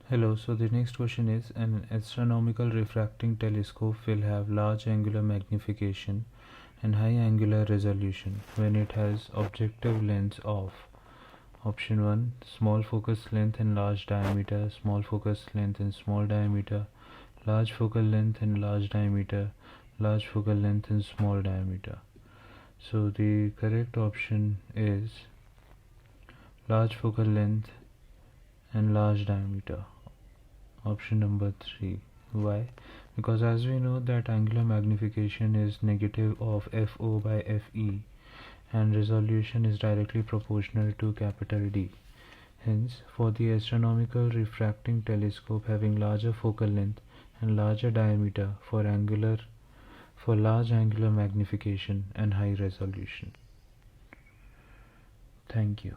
Hello, so the next question is, an astronomical refracting telescope will have large angular magnification and high angular resolution when it has objective lens of option 1 small focus length and large diameter, small focus length and small diameter, large focal length and large diameter, large focal length and small diameter. So the correct option is large focal length and large diameter, option number 3. Why? Because as we know that angular magnification is negative of FO by FE and resolution is directly proportional to capital D. Hence, for the astronomical refracting telescope having larger focal length and larger diameter for large angular magnification and high resolution. Thank you.